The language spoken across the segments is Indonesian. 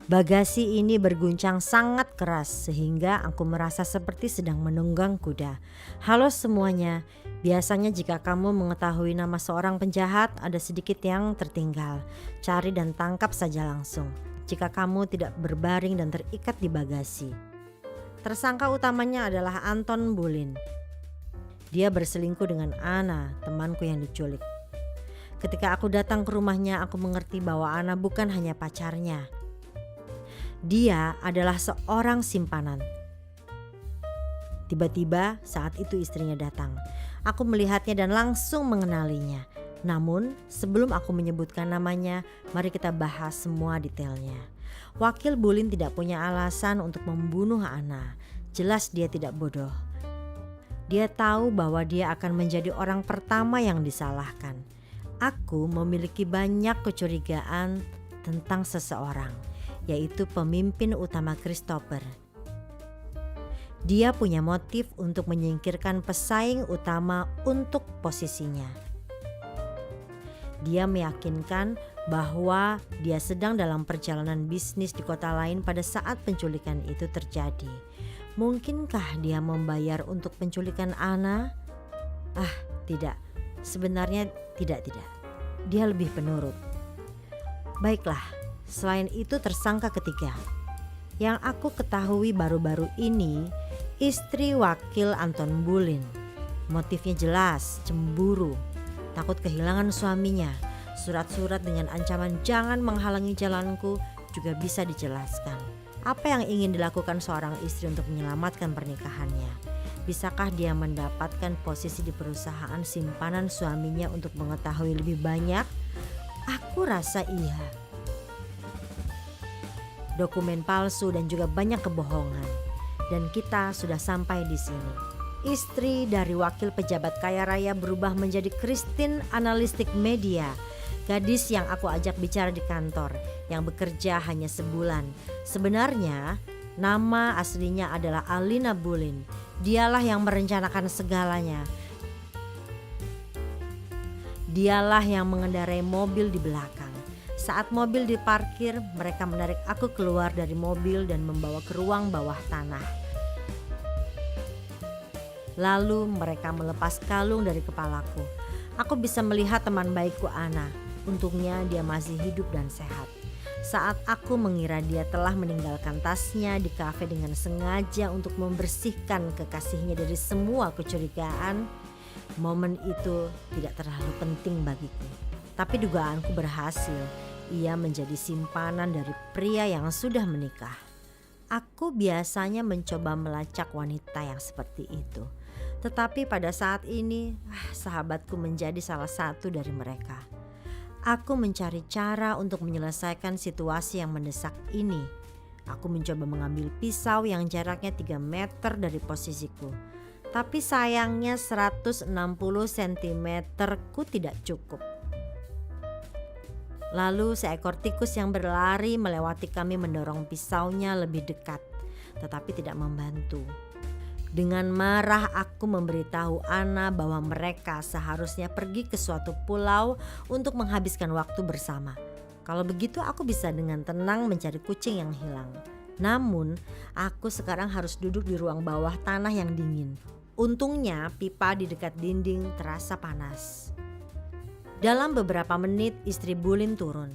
Bagasi ini berguncang sangat keras sehingga aku merasa seperti sedang menunggang kuda. Halo semuanya, biasanya jika kamu mengetahui nama seorang penjahat ada sedikit yang tertinggal. Cari dan tangkap saja langsung jika kamu tidak berbaring dan terikat di bagasi. Tersangka utamanya adalah Anton Bulin. Dia berselingkuh dengan Anna, temanku yang diculik. Ketika aku datang ke rumahnya, aku mengerti bahwa Anna bukan hanya pacarnya. Dia adalah seorang simpanan. Tiba-tiba saat itu istrinya datang. Aku melihatnya dan langsung mengenalinya. Namun sebelum aku menyebutkan namanya, mari kita bahas semua detailnya. Wakil Bulin tidak punya alasan untuk membunuh Anna. Jelas dia tidak bodoh. Dia tahu bahwa dia akan menjadi orang pertama yang disalahkan. Aku memiliki banyak kecurigaan tentang seseorang, yaitu pemimpin utama Christopher. Dia punya motif untuk menyingkirkan pesaing utama untuk posisinya. Dia meyakinkan bahwa dia sedang dalam perjalanan bisnis di kota lain pada saat penculikan itu terjadi. Mungkinkah dia membayar untuk penculikan Anna? Tidak. Sebenarnya tidak. Dia lebih penurut. Baiklah, selain itu tersangka ketiga yang aku ketahui baru-baru ini, istri wakil Anton Bulin. Motifnya jelas, cemburu, takut kehilangan suaminya. Surat-surat dengan ancaman jangan menghalangi jalanku juga bisa dijelaskan. Apa yang ingin dilakukan seorang istri untuk menyelamatkan pernikahannya? Bisakah dia mendapatkan posisi di perusahaan simpanan suaminya untuk mengetahui lebih banyak? Aku rasa iya. Dokumen palsu dan juga banyak kebohongan. Dan kita sudah sampai di sini. Istri dari wakil pejabat kaya raya berubah menjadi Christine analistik media. Gadis yang aku ajak bicara di kantor, yang bekerja hanya sebulan. Sebenarnya nama aslinya adalah Alina Bulin. Dialah yang merencanakan segalanya. Dialah yang mengendarai mobil di belakang. Saat mobil diparkir, mereka menarik aku keluar dari mobil dan membawa ke ruang bawah tanah. Lalu mereka melepas kalung dari kepalaku. Aku bisa melihat teman baikku Anna. Untungnya dia masih hidup dan sehat. Saat aku mengira dia telah meninggalkan tasnya di kafe dengan sengaja untuk membersihkan kekasihnya dari semua kecurigaan, momen itu tidak terlalu penting bagiku. Tapi dugaanku berhasil. Ia menjadi simpanan dari pria yang sudah menikah. Aku biasanya mencoba melacak wanita yang seperti itu. Tetapi pada saat ini, sahabatku menjadi salah satu dari mereka. Aku mencari cara untuk menyelesaikan situasi yang mendesak ini. Aku mencoba mengambil pisau yang jaraknya 3 meter dari posisiku. Tapi sayangnya 160 cm ku tidak cukup. Lalu seekor tikus yang berlari melewati kami mendorong pisaunya lebih dekat, tetapi tidak membantu. Dengan marah aku memberitahu Anna bahwa mereka seharusnya pergi ke suatu pulau untuk menghabiskan waktu bersama. Kalau begitu aku bisa dengan tenang mencari kucing yang hilang. Namun aku sekarang harus duduk di ruang bawah tanah yang dingin. Untungnya pipa di dekat dinding terasa panas. Dalam beberapa menit istri Bulin turun.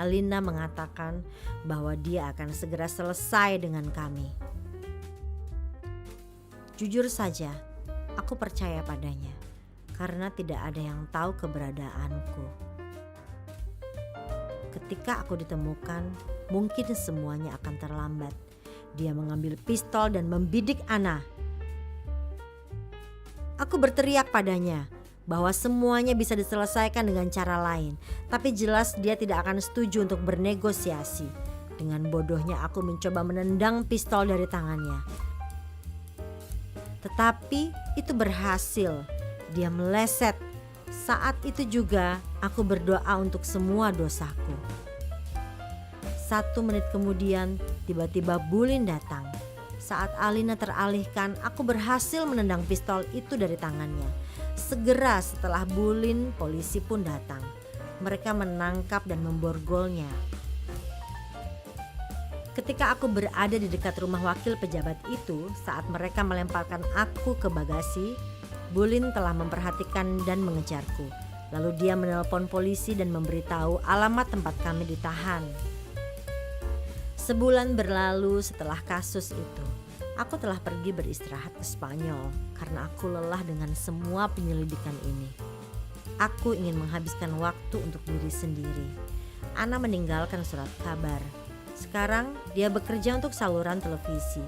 Alina mengatakan bahwa dia akan segera selesai dengan kami. Jujur saja, aku percaya padanya karena tidak ada yang tahu keberadaanku. Ketika aku ditemukan, mungkin semuanya akan terlambat. Dia mengambil pistol dan membidik Anna. Aku berteriak padanya bahwa semuanya bisa diselesaikan dengan cara lain, tapi jelas dia tidak akan setuju untuk bernegosiasi. Dengan bodohnya aku mencoba menendang pistol dari tangannya. Tetapi itu berhasil. Dia meleset. Saat itu juga aku berdoa untuk semua dosaku. 1 menit kemudian tiba-tiba Bulin datang. Saat Alina teralihkan, aku berhasil menendang pistol itu dari tangannya. Segera setelah Bulin, polisi pun datang. Mereka menangkap dan memborgolnya. Ketika aku berada di dekat rumah wakil pejabat itu, saat mereka melemparkan aku ke bagasi, Bulin telah memperhatikan dan mengejarku. Lalu dia menelpon polisi dan memberitahu alamat tempat kami ditahan. Sebulan berlalu setelah kasus itu, aku telah pergi beristirahat ke Spanyol karena aku lelah dengan semua penyelidikan ini. Aku ingin menghabiskan waktu untuk diri sendiri. Ana meninggalkan surat kabar. Sekarang dia bekerja untuk saluran televisi.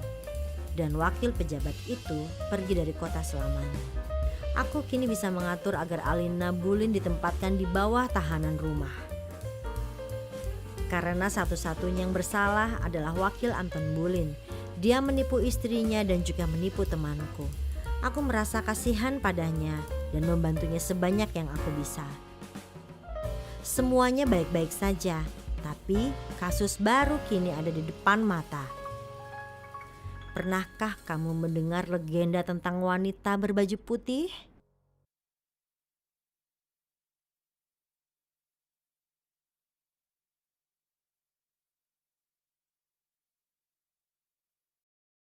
Dan wakil pejabat itu pergi dari kota selamanya. Aku kini bisa mengatur agar Alina Bulin ditempatkan di bawah tahanan rumah. Karena satu-satunya yang bersalah adalah wakil Anton Bulin. Dia menipu istrinya dan juga menipu temanku. Aku merasa kasihan padanya dan membantunya sebanyak yang aku bisa. Semuanya baik-baik saja, tapi kasus baru kini ada di depan mata. Pernahkah kamu mendengar legenda tentang wanita berbaju putih?